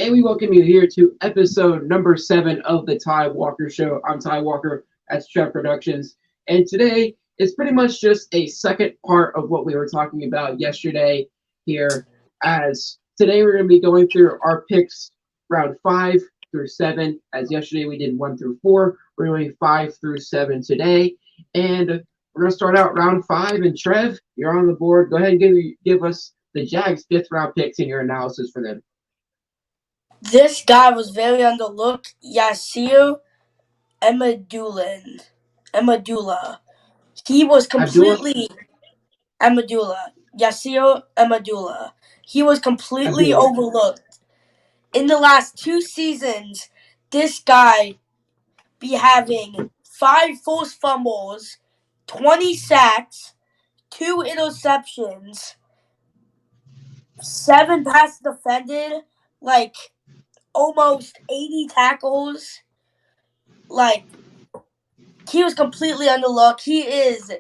and we welcome you here to episode number 7 of the Ty Walker Show. I'm Ty Walker at Strap Productions, and today is pretty much just a second part of what we were talking about yesterday here, as today we're going to be going through our picks round 5 through 7, as yesterday we did 1 through 4. We're doing 5 through 7 today, and we're going to start out round 5, and Trev, you're on the board. Go ahead and give us the Jags' 5th round picks and your analysis for them. This guy was very underlooked. Yasir Emadula. He was completely Yasir Emadula. He was completely overlooked. In the last 2 seasons, this guy be having 5 forced fumbles, 20 sacks, 2 interceptions, 7 passes defended, almost 80 tackles. He was completely underlooked. He is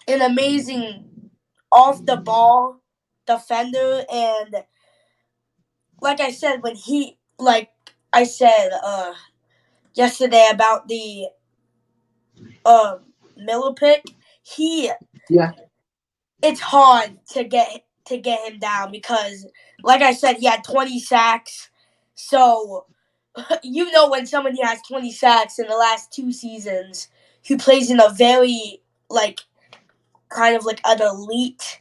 an amazing off-the-ball defender, and like I said, yesterday about the Miller pick, it's hard to get him down because, like I said, he had 20 sacks. So, when somebody has 20 sacks in the last 2 seasons, who plays in a very, kind of like an elite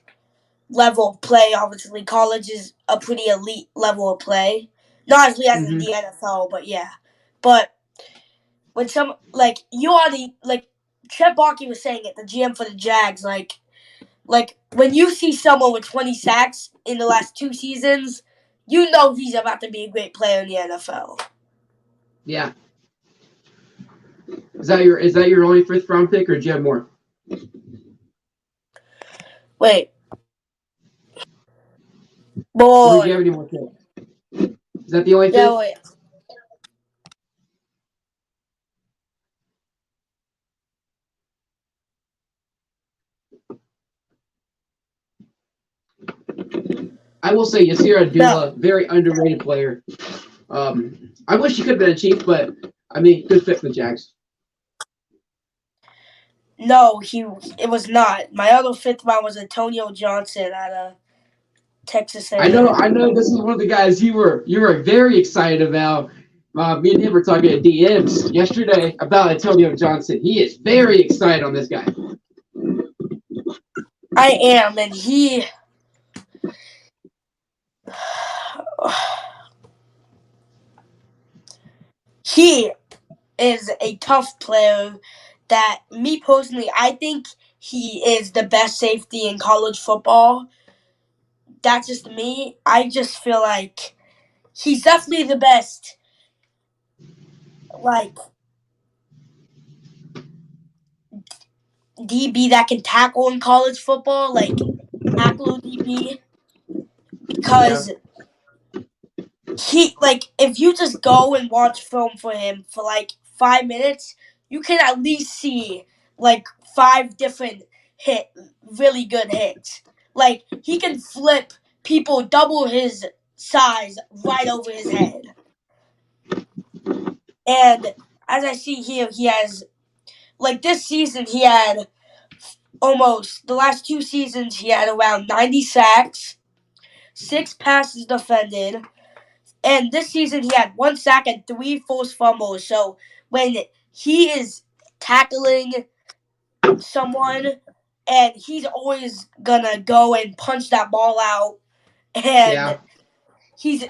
level of play. Obviously, college is a pretty elite level of play. Not as elite as in the NFL, but yeah. But when Chet Barkley was saying it, the GM for the Jags, when you see someone with 20 sacks in the last 2 seasons, you know he's about to be a great player in the NFL. Yeah. Is that your only 5th round pick, or do you have more? Wait. Boy. Or do you have any more picks? Is that the only 5th? Yeah, wait. I will say Yasir Abdullah, very underrated player. I wish he could have been a Chief, but I mean, good fit for the Jags. No, it was not. My other 5th round was Antonio Johnson out of Texas A&M. I know. This is one of the guys you were very excited about. Me and him were talking at DMs yesterday about Antonio Johnson. He is very excited on this guy. I am, and he is a tough player that, me personally, I think he is the best safety in college football. That's just me. I just feel like he's definitely the best, DB that can tackle in college football, tackle DB. Because if you just go and watch film for him for 5 minutes, you can at least see 5 different really good hits. He can flip people double his size right over his head. And as I see here, he has this season he had the last 2 seasons he had around 90 sacks, 6 passes defended. And this season, he had 1 sack and 3 forced fumbles. So when he is tackling someone, and he's always gonna go and punch that ball out, and he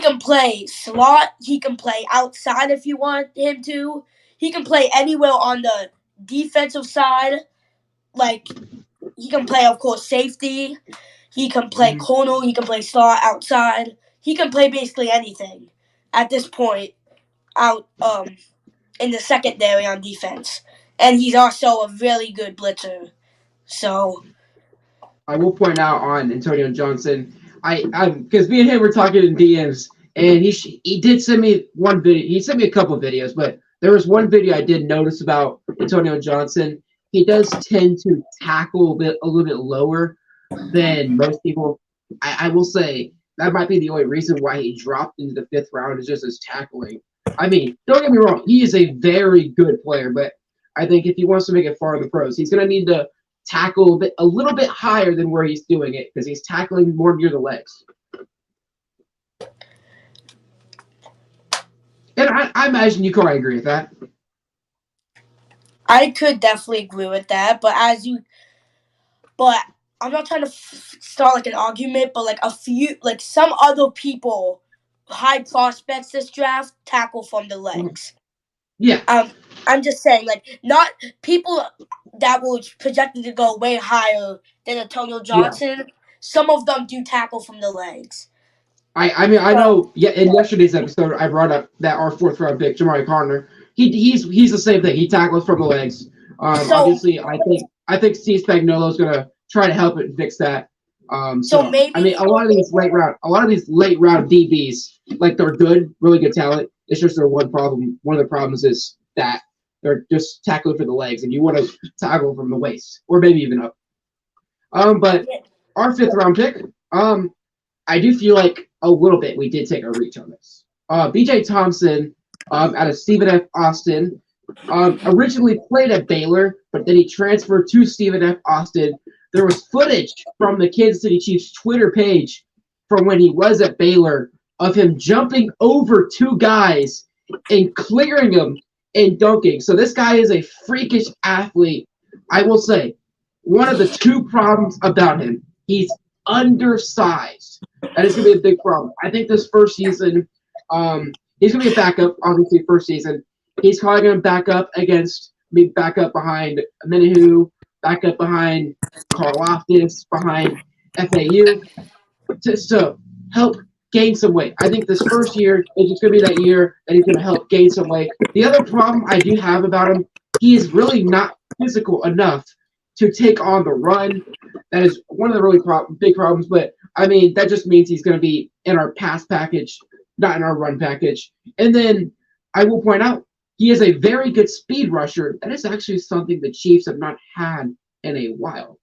can play slot. He can play outside if you want him to. He can play anywhere on the defensive side. He can play, of course, safety. He can play corner. He can play slot outside. He can play basically anything at this point out in the secondary on defense. And he's also a really good blitzer. So I will point out on Antonio Johnson, because me and him were talking in DMs, and he did send me one video. He sent me a couple of videos, but there was one video I did notice about Antonio Johnson. He does tend to tackle a little bit lower than most people. I will say that might be the only reason why he dropped into the 5th round is just his tackling. I mean, don't get me wrong, he is a very good player, but I think if he wants to make it far in the pros, he's going to need to tackle a little bit higher than where he's doing it because he's tackling more near the legs. And I imagine you probably agree with that. I could definitely agree with that, but I'm not trying to start like an argument, but like some other people, high prospects this draft, tackle from the legs. Yeah. I'm just saying, like, not people that were projected to go way higher than Antonio Johnson. Yeah. Some of them do tackle from the legs. I mean, I know. Yeah, in yesterday's episode, I brought up that our 4th round pick, Jamari Conner. He's the same thing. He tackles from the legs. Obviously, I think Steve Spagnuolo is gonna try to help it fix that. So maybe I mean, a lot of these late round DBs, like they're good, really good talent. It's just their one problem. One of the problems is that they're just tackling for the legs, and you want to tackle from the waist or maybe even up. But our 5th round pick, I do feel like a little bit we did take a reach on this. B.J. Thompson, out of Stephen F. Austin, originally played at Baylor, but then he transferred to Stephen F. Austin. There was footage from the Kansas City Chiefs Twitter page from when he was at Baylor of him jumping over 2 guys and clearing them and dunking. So this guy is a freakish athlete. I will say, one of the 2 problems about him, he's undersized. That is going to be a big problem. I think this first season, he's going to be a backup, obviously, first season. He's probably going to be back up behind Menahu, back up behind Karlaftis, behind FAU, just to help gain some weight. I think this first year is just going to be that year that he's going to help gain some weight. The other problem I do have about him, he is really not physical enough to take on the run. That is one of the really big problems. But, I mean, that just means he's going to be in our pass package, not in our run package. And then I will point out, he is a very good speed rusher. That is actually something the Chiefs have not had in a while.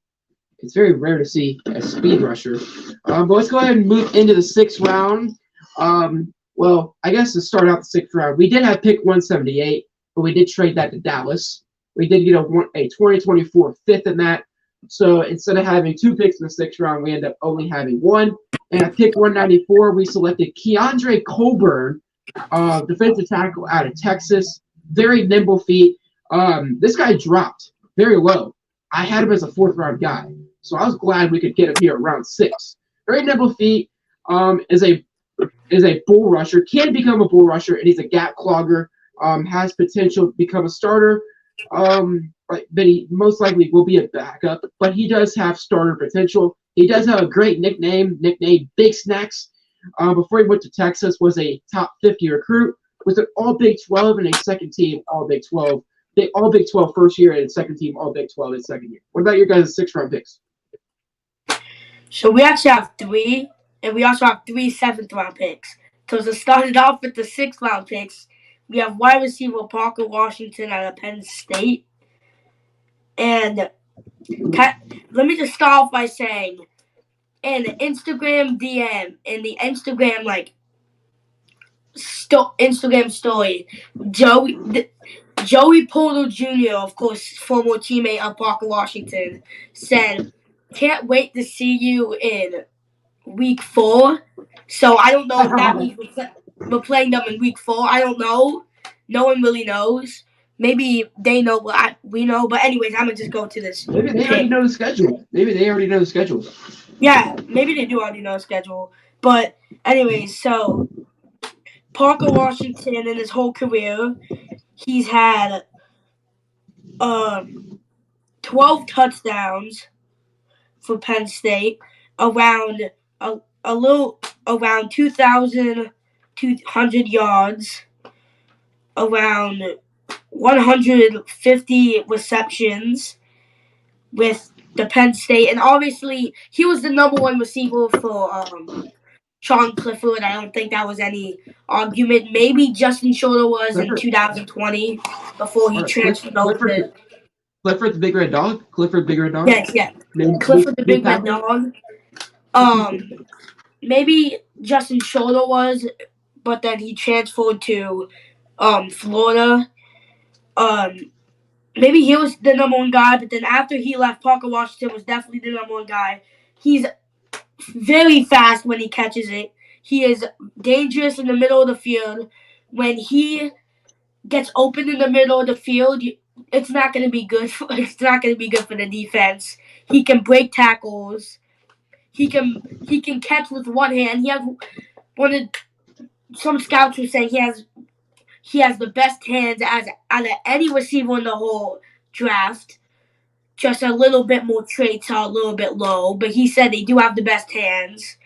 It's very rare to see a speed rusher. But let's go ahead and move into the 6th round. Well, I guess to start out the 6th round, we did have pick 178, but we did trade that to Dallas. We did get a 2024 5th in that. So instead of having 2 picks in the 6th round, we end up only having 1. And at pick 194, we selected Keondre Coburn, defensive tackle out of Texas. Very nimble feet. This guy dropped very low. I had him as a 4th round guy, so I was glad we could get him here around 6. Very nimble feet. Is a bull rusher. Can become a bull rusher, and he's a gap clogger. Has potential to become a starter. But he most likely will be a backup. But he does have starter potential. He does have a great nicknamed Big Snacks. Before he went to Texas, was a top 50 recruit. Was an All Big 12 and a second team All Big 12. All Big 12 first year and second team All Big 12 in second year. What about your guys' 6th round picks? So we actually have 3, and we also have 3 7th round picks. So to start it off with the 6th round picks, we have wide receiver Parker Washington out of Penn State. And let me just start off by saying, in the Instagram DM, in the Instagram Instagram story, Joey Porter Jr., of course, former teammate of Parker Washington, said, "Can't wait to see you in week 4." So I don't know if that means we're playing them in week 4. I don't know. No one really knows. Maybe they know what we know. But anyways, I'm going to just go to this. Maybe they already know the schedule. Yeah, maybe they do already know the schedule. But anyways, so Parker Washington in his whole career, he's had 12 touchdowns for Penn State, around 2,200 yards, around 150 receptions with the Penn State, and obviously he was the number 1 receiver for Sean Clifford. I don't think that was any argument. Maybe Justin Shorter was in 2020 before he transferred over. Clifford the Big Red Dog? Yes, yeah. Clifford the Big Red Dog. maybe Justin Schroeder was, but then he transferred to Florida. Maybe he was the number one guy, but then after he left, Parker Washington was definitely the number one guy. He's very fast when he catches it. He is dangerous in the middle of the field. When he gets open in the middle of the field, it's not going to be good. It's not going to be good for the defense. He can break tackles. He can catch with one hand. He has one of some scouts were saying he has the best hands as out of any receiver in the whole draft. Just a little bit more traits are a little bit low, but he said they do have the best hands.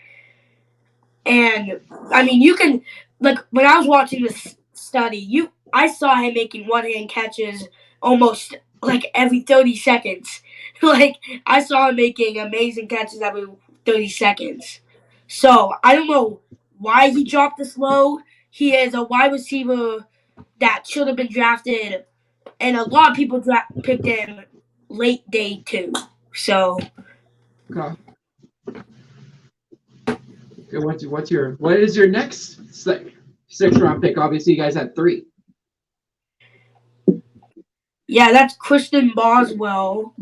And I mean, you can when I was watching this study, I saw him making one-hand catches almost every 30 seconds. I saw him making amazing catches every 30 seconds. So I don't know why he dropped this low. He is a wide receiver that should have been drafted, and a lot of people picked him late day 2. So. Okay. What is your next 6th round pick? Obviously, you guys had 3. Yeah, that's Christian Boswell,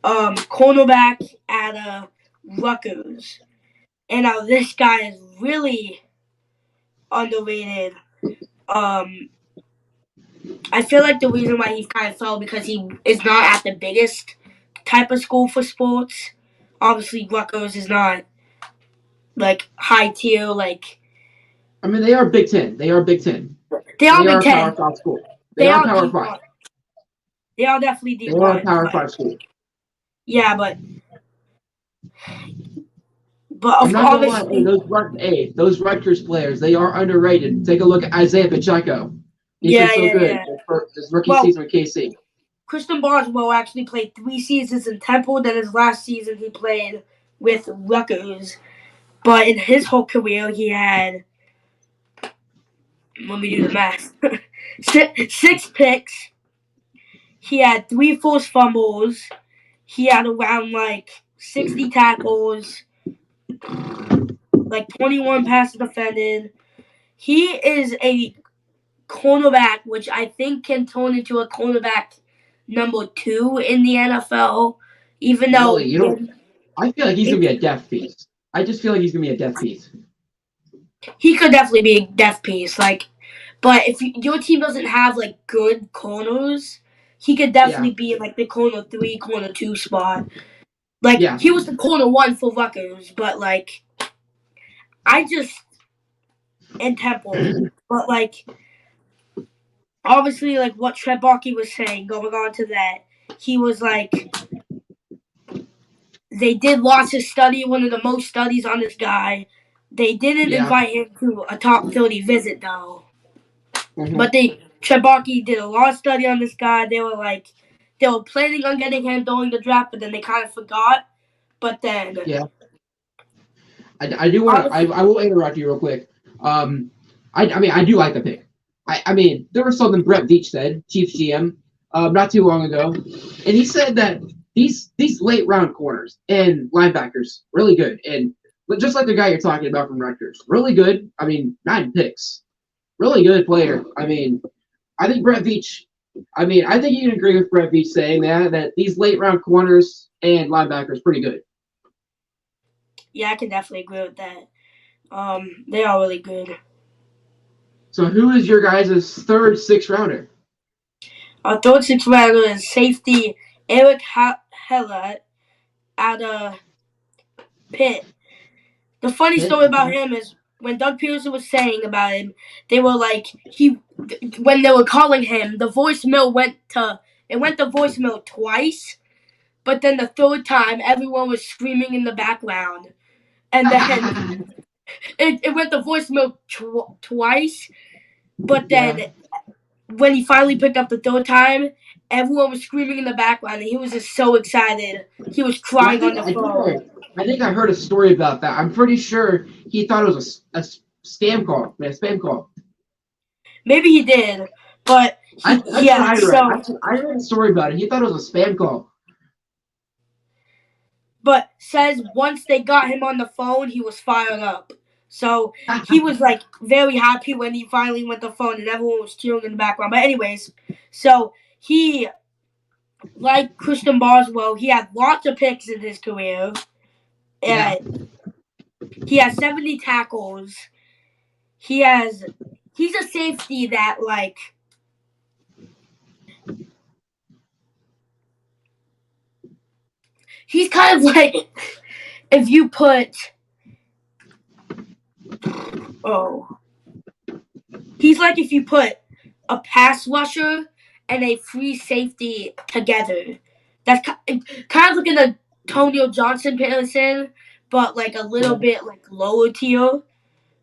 cornerback at Rutgers. And now this guy is really underrated. I feel like the reason why he kind of fell because he is not at the biggest type of school for sports. Obviously, Rutgers is not high tier. I mean, they are Big Ten. They are Big Ten. They are Big Ten. Power 5 school. They are Power D1. 5. They are definitely D1. They are Power 5 school. Yeah, but I'm not gonna lie, those Rutgers players, they are underrated. Take a look at Isaiah Pacheco. He's been so good his rookie season with KC. Christian Boswell actually played 3 seasons in Temple. Then his last season he played with Rutgers. But in his whole career, he had, let me do the math, 6 picks. He had 3 forced fumbles. He had around 60 tackles, 21 passes defended. He is a cornerback, which I think can turn into a cornerback number 2 in the NFL. Even though I feel like he's gonna be a depth piece. I just feel like he's gonna be a depth piece. He could definitely be a depth piece, but if your team doesn't have good corners, he could definitely be in the corner 3, corner 2 spot. He was the corner 1 for Rutgers, but in Temple, but obviously what Trent Baalke was saying, going on to that, he was they did lots of study, one of the most studies on this guy. They didn't invite him to a top 30 visit though. Mm-hmm. But Trent Baalke did a lot of study on this guy. They were planning on getting him during the draft, but then they kind of forgot. But then I do want to. I will interrupt you real quick. I mean, I do like the pick. I mean, there was something Brett Veach said, Chiefs GM, not too long ago, and he said that these late round corners and linebackers really good, and just like the guy you're talking about from Rutgers, really good. I mean, 9 picks, really good player. I mean, I think Brett Veach. I mean, I think you can agree with Brett Veach saying that these late round corners and linebackers pretty good. Yeah, I can definitely agree with that. They are really good. So who is your guys' 3rd 6th rounder? Our 3rd 6th rounder is safety Eric Heller out of Pitt. The funny story about him is when Doug Peterson was saying about him, they were when they were calling him, the voicemail went to voicemail twice, but then the 3rd time everyone was screaming in the background. And then it went to voicemail twice, but then when he finally picked up the 3rd time, everyone was screaming in the background, and he was just so excited. He was crying on the phone. I think I heard a story about that. I'm pretty sure he thought it was a spam call. Maybe he did, but I read a story about it. He thought it was a spam call. but says once they got him on the phone, he was fired up. So he was like very happy when he finally went the phone, and everyone was cheering in the background. But anyways, so he, like Christian Boswell, he had lots of picks in his career. Yeah. He has 70 tackles. He's a safety that like he's kind of like if you put he's like if you put a pass rusher and a free safety together. That's kind of like an Antonio Johnson comparison, but like a little bit like lower tier.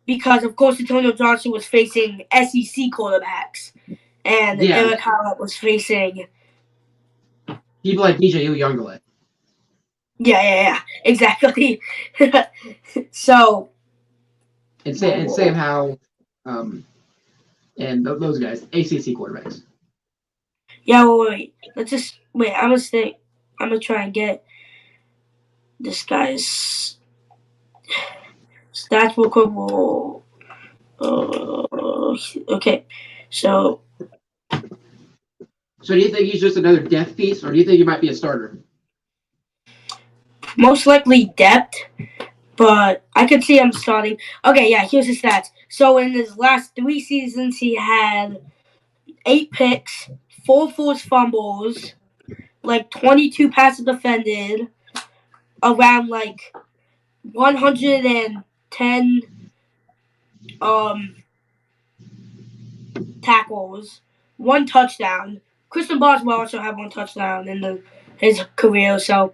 Because of course Antonio Johnson was facing SEC quarterbacks, and Eric Howard was facing people like DJ Uiagalelei. Yeah, exactly. So and Sam Howell, and those guys, ACC quarterbacks. Yeah, wait. Let's just wait. I'm gonna try and get this guy's stats real quick. Okay, so do you think he's just another depth piece, or do you think he might be a starter? Most likely depth, but I could see him starting. Okay, yeah, here's his stats. So in his last 3 seasons, he had 8 picks, 4 forced fumbles, like 22 passes defended, around like 110 tackles, 1 touchdown. Christian Boswell also had 1 touchdown in his career. So,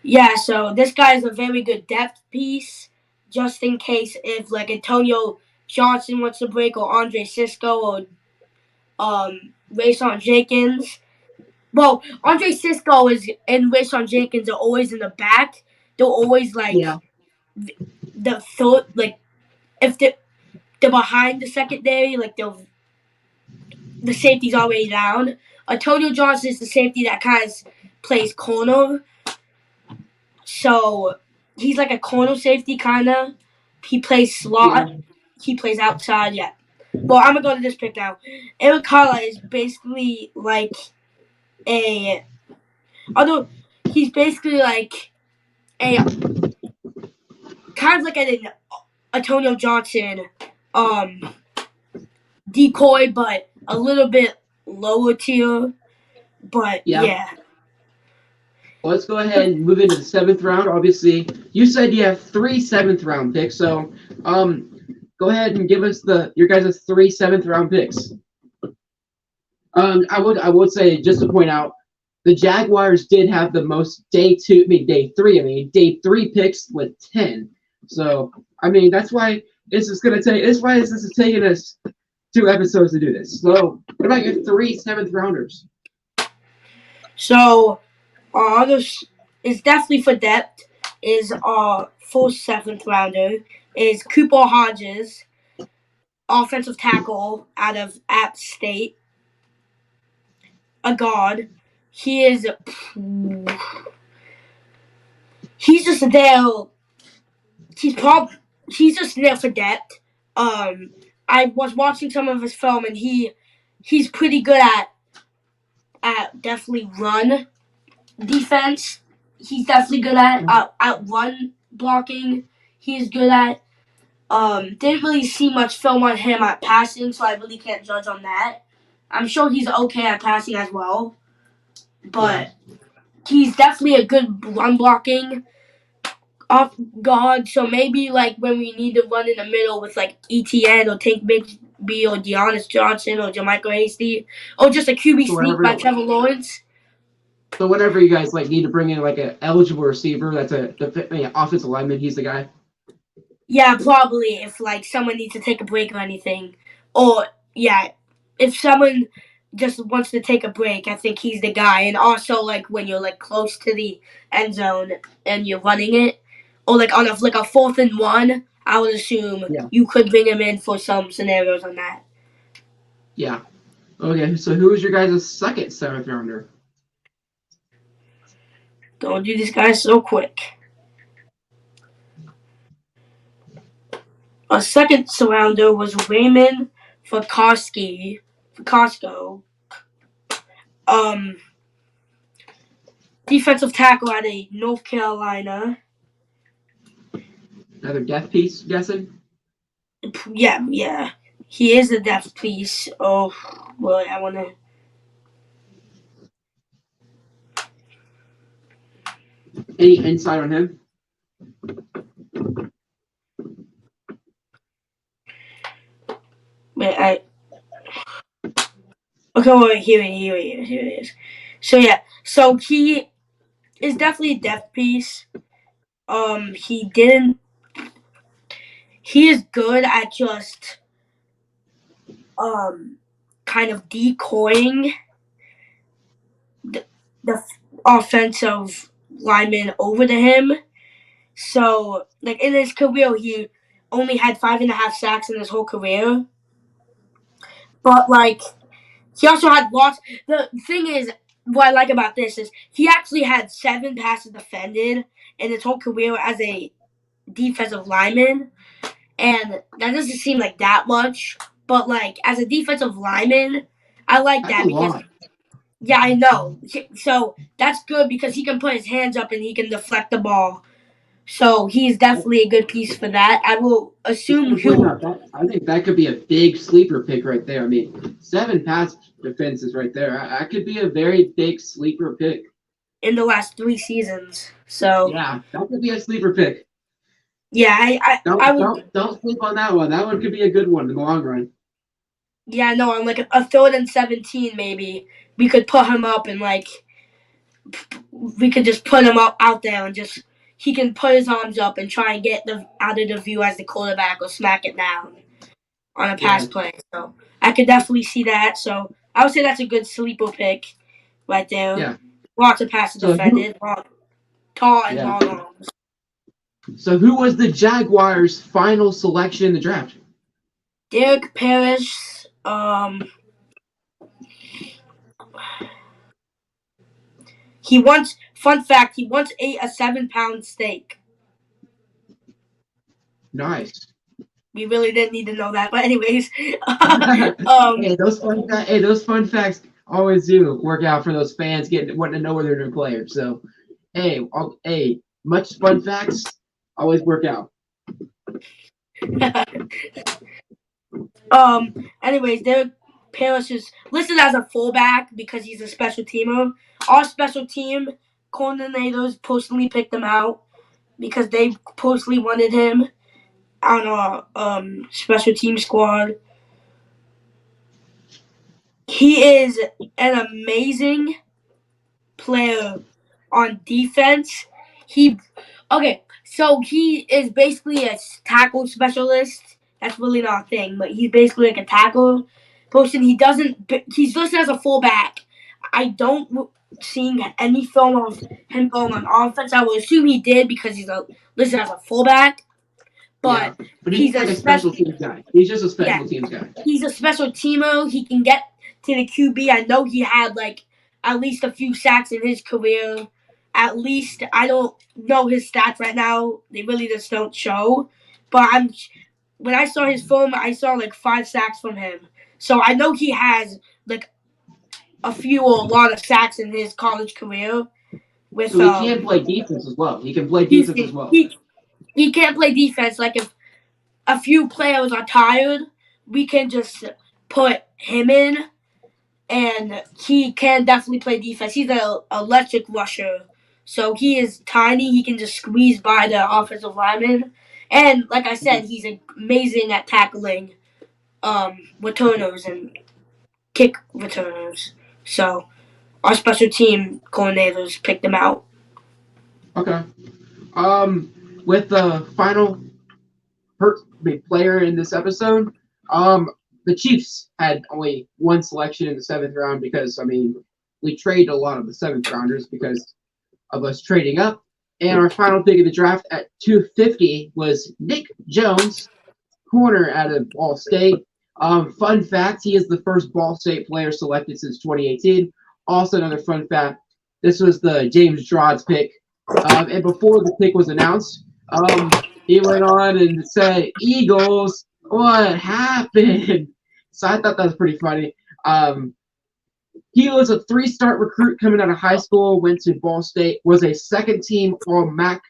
yeah, so this guy is a very good depth piece, just in case if like Antonio Johnson wants to break, or Andre Cisco, or Rayshawn Jenkins. Well, Andre Cisco and Rayshawn Jenkins are always in the back. They're always like the third, like if they're behind the secondary, like the safety's already down. Antonio Johnson is the safety that kind of plays corner. So he's like a corner safety kind of. He plays slot. Yeah. He plays outside. Yeah. Well, I'm gonna go to this pick now. Eric Carla is basically like he's basically like a kind of like an Antonio Johnson decoy, but a little bit lower tier. But yeah. Well, let's go ahead and move into the 7th round. Obviously, you said you have 3 7th-round picks, so go ahead and give us your guys' 3 7th-round picks. I would say, just to point out, the Jaguars did have the most day 3 picks with 10. So that's why this is taking us 2 episodes to do this. So what about your 3 7th-rounders? So others is definitely for depth. Is our first 7th-rounder is Cooper Hodges, offensive tackle out of App State. A guard. He's just there. He's just there for depth. I was watching some of his film, and he's pretty good at definitely run defense. He's definitely good at run blocking. He's good at. Didn't really see much film on him at passing, so I really can't judge on that. I'm sure he's okay at passing as well, but he's definitely a good run blocking off guard. So maybe like when we need to run in the middle with like ETN or Tank Bigsby or Dearness Johnson or Jermichael Hasty, or just a QB sneak by Trevor Lawrence. So whenever you guys need to bring in like an eligible receiver, that's the offensive lineman, he's the guy. Yeah, probably if like someone needs to take a break or anything, or if someone just wants to take a break, I think he's the guy. And also like when you're like close to the end zone and you're running it, or like on a 4th and 1, I would assume you could bring him in for some scenarios on that. Yeah. Okay. So who is your guys' 2nd 7th-rounder? Don't do these guys so quick. A second surrounder was Raymond Fakowski. Defensive tackle out of North Carolina. Another death piece, guessing? Yeah. He is a depth piece. Oh, boy, I want to... Any insight on him? Wait, Okay, wait, here it is. So, yeah. So, he is definitely a depth piece. He is good at just, kind of decoying the offensive lineman over to him. So, like, in his career, he only had 5.5 sacks in his whole career. But, like, he also had lots. The thing is, what I like about this is he actually had 7 passes defended in his whole career as a defensive lineman. And that doesn't seem like that much. But, like, as a defensive lineman, I like That's that a because, lot. yeah, I know. So, that's good because he can put his hands up and he can deflect the ball. So, he's definitely a good piece for that. I will Just assume want to point he'll. out that I think that could be a big sleeper pick right there. I mean, 7 pass defenses right there. That could be a very big sleeper pick. In the last 3 seasons. So, Yeah, that could be a sleeper pick. yeah, I would. Don't sleep on that one. That one could be a good one in the long run. Yeah, no, on like a 3rd and 17, maybe we could put him up and like we could just put him up out there and just he can put his arms up and try and get the out of the view as the quarterback or smack it down on a pass Yeah. play. So I could definitely see that. So I would say that's a good sleeper pick right there. Yeah. Lots of passes defended, tall and Yeah. long arms. So who was the Jaguars' final selection in the draft? Derek Parrish. He once, fun fact, he once ate a 7-pound steak. Nice. We really didn't need to know that, but anyways, Hey, those fun facts always do work out for those fans wanting to know where they're new players. So, hey, much fun facts always work out. Anyways, Derek Parrish is listed as a fullback because he's a special teamer. Our special team coordinators personally picked him out because they personally wanted him on our special team squad. He is an amazing player on defense. So he is basically a tackle specialist. That's really not a thing, but he's basically like a tackle person. He's listed as a fullback. I don't seeing any film of him going on offense. I would assume he did because he's listed as a fullback. But yeah, but he's like a special teams guy. He's just a special teams guy. He's a special teamer. He can get to the QB. I know he had like at least a few sacks in his career. At least I don't know his stats right now. They really just don't show. But when I saw his film, I saw like 5 sacks from him. So I know he has like a lot of sacks in his college career. So he can play defense as well. He can play defense as well. He can't play defense. Like if a few players are tired, we can just put him in, and he can definitely play defense. He's an electric rusher, so he is tiny. He can just squeeze by the offensive lineman, and like I said, he's amazing at tackling returners and kick returners. So our special team coordinators picked him out. Okay. With the final big player in this episode, the Chiefs had only one selection in the 7th round because we traded a lot of the 7th rounders because of us trading up. And our final pick of the draft at 250 was Nick Jones, corner out of Ball State. Fun fact: he is the first Ball State player selected since 2018. Also, another fun fact: This was the James Drods pick. And before the pick was announced, he went on and said, Eagles, what happened? So I thought that was pretty funny. He was a 3-star recruit coming out of high school, went to Ball State, was a second-team All-MAC.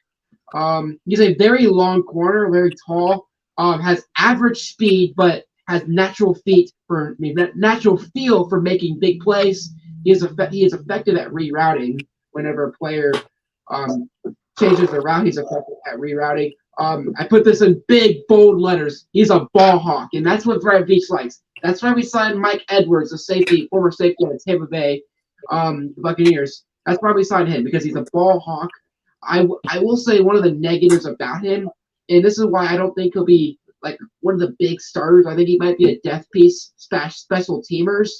He's a very long corner, very tall, has average speed, but has natural feel for making big plays. He is effective at rerouting. Whenever a player changes their route, he's effective at rerouting. I put this in big, bold letters. He's a ball hawk, and that's what Brad Veach likes. That's why we signed Mike Edwards, former safety on the Tampa Bay Buccaneers. That's why we signed him, because he's a ball hawk. I will say one of the negatives about him, and this is why I don't think he'll be like one of the big starters. I think he might be a death piece special teamers.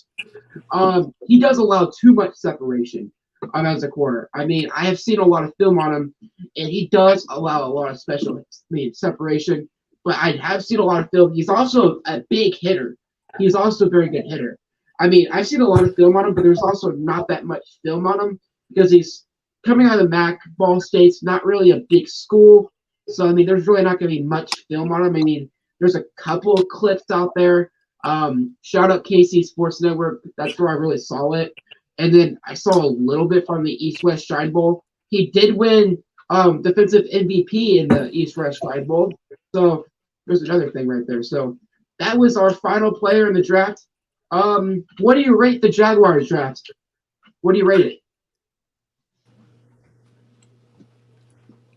He does allow too much separation as a corner. I mean, I have seen a lot of film on him, and he does allow a lot of separation. But I have seen a lot of film. He's also a big hitter. He's also a very good hitter. I mean, I've seen a lot of film on him, but there's also not that much film on him because he's coming out of the MAC. Ball State's not really a big school. So, I mean, there's really not going to be much film on him. I mean, there's a couple of clips out there. Shout out KC Sports Network. That's where I really saw it. And then I saw a little bit from the East-West Shrine Bowl. He did win defensive MVP in the East-West Shrine Bowl. So there's another thing right there. So that was our final player in the draft. What do you rate the Jaguars draft? What do you rate it?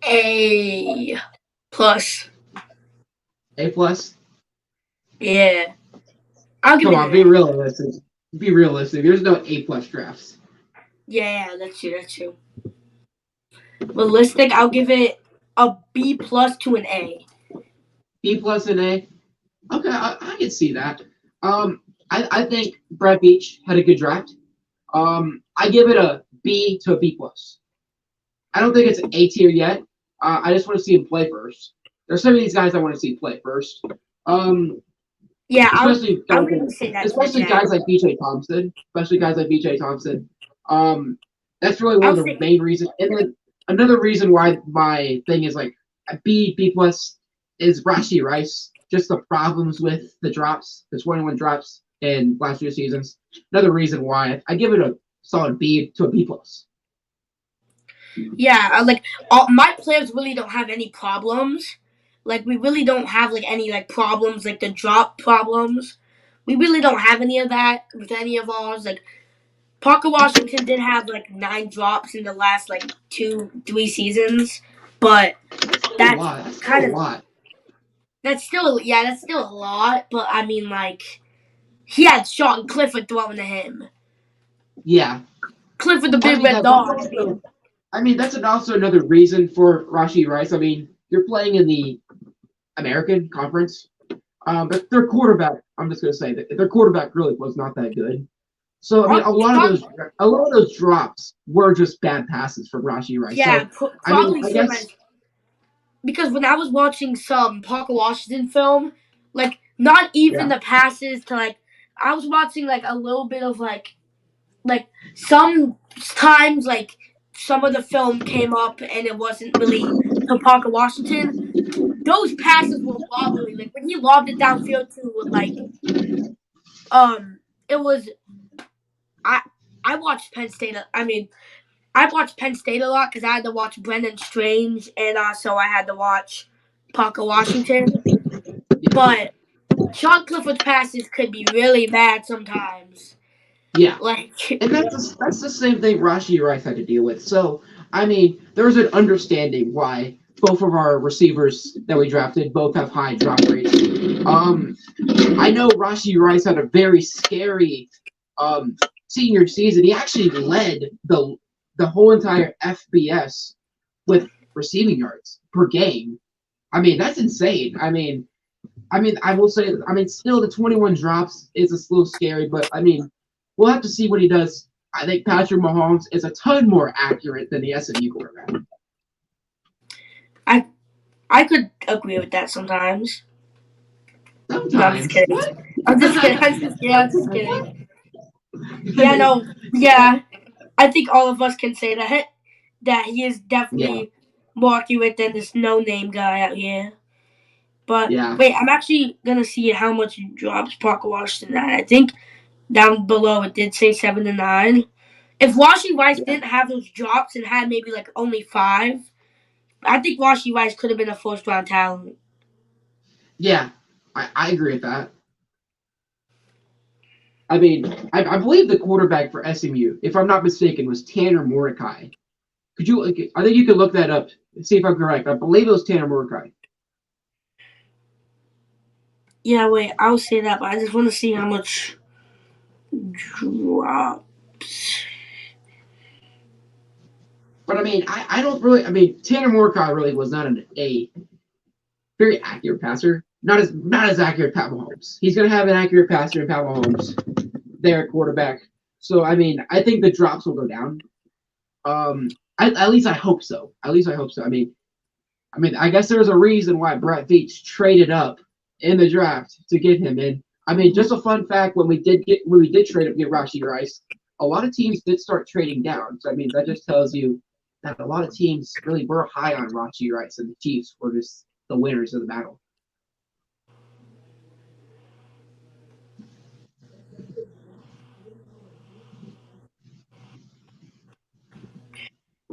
A plus. A plus? Yeah. I'll give Come on, be realistic. Be realistic. There's no A plus drafts. Yeah, that's true. Realistic, I'll give it a B plus to an A. B plus and A? Okay, I can see that. I think Brad Veach had a good draft. I give it a B to a B plus. I don't think it's an A tier yet. I just want to see him play first. There's some of these guys I want to see play first. Yeah, especially I wouldn't say that. Especially guys like BJ Thompson. That's really one of the main reasons. And then another reason why my thing is like a B plus is Rashee Rice. Just the problems with the drops, the 21 drops in last year's seasons. Another reason why I give it a solid B to a B plus. Yeah, my players really don't have any problems. Like, we really don't have, like, any, like, problems, like, the drop problems. We really don't have any of that with any of ours. Like, Parker Washington did have, like, 9 drops in the last, like, 2-3 seasons. But that's kind of a lot. That's still a lot. But, I mean, like, he had Sean Clifford throwing to him. Yeah. Clifford the big red dog. I mean, that's also another reason for Rashee Rice. I mean, you're playing in the American Conference, but their quarterback, I'm just going to say that their quarterback really was not that good. So, I mean, a lot of those drops were just bad passes from Rashee Rice. Yeah, so, probably because when I was watching some Parker Washington film, like, not even the passes to, like, I was watching, like, a little bit of, like, sometimes, like, some of the film came up and it wasn't really to Parker Washington. Those passes were wobbly. Like, when he lobbed it downfield to, like, it was, I watched Penn State. I watched Penn State a lot because I had to watch Brendan Strange and so I had to watch Parker Washington. But Sean Clifford's passes could be really bad sometimes. Yeah, and that's the same thing Rashee Rice had to deal with. So, I mean, there's an understanding why both of our receivers that we drafted both have high drop rates. I know Rashee Rice had a very scary senior season. He actually led the whole entire FBS with receiving yards per game. I mean, that's insane. I mean, I will say, still the 21 drops is a little scary, but I mean, we'll have to see what he does. I think Patrick Mahomes is a ton more accurate than the SMU quarterback. I could agree with that sometimes. Sometimes. No, I'm just kidding. What? I'm just kidding. Yeah, no. Yeah. I think all of us can say that he is definitely more accurate than this no-name guy out here. But wait, I'm actually gonna see how much drops Parker Washington had. I think down below it did say 7 to 9. If Washi Rice didn't have those drops and had maybe like only 5, I think Washi Rice could have been a first-round talent. Yeah, I agree with that. I mean, I believe the quarterback for SMU, if I'm not mistaken, was Tanner Mordecai. Could you? I think you could look that up and see if I'm correct. I believe it was Tanner Mordecai. Yeah, wait, I'll say that, but I just want to see how much drops. But I mean, I don't really. I mean, Tanner Mordecai really was not a very accurate passer. Not as accurate Pat Mahomes. He's gonna have an accurate passer in Pat Mahomes there at quarterback. So I mean, I think the drops will go down. At least I hope so. At least I hope so. I mean, I guess there's a reason why Brett Veach traded up in the draft to get him in. I mean, just a fun fact: when we did trade up to get Rashee Rice, a lot of teams did start trading down. So I mean, that just tells you that a lot of teams really were high on Rashee Rice, and the Chiefs were just the winners of the battle.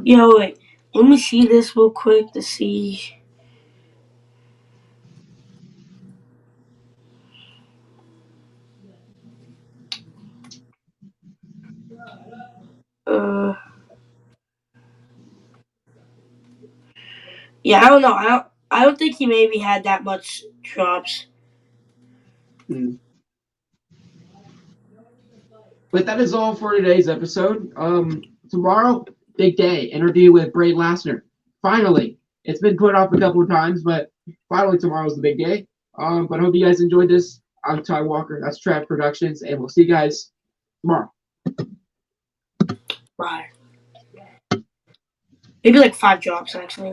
Yo, wait, let me see this real quick to see. Uh, yeah, I don't know. I don't think he maybe had that much drops. But that is all for today's episode. Tomorrow, big day, interview with Bray Lassner. Finally, it's been put off a couple of times, but finally tomorrow's the big day. But I hope you guys enjoyed this. I'm Ty Walker. That's Trav Productions, and we'll see you guys tomorrow. Bye. Maybe like 5 drops actually.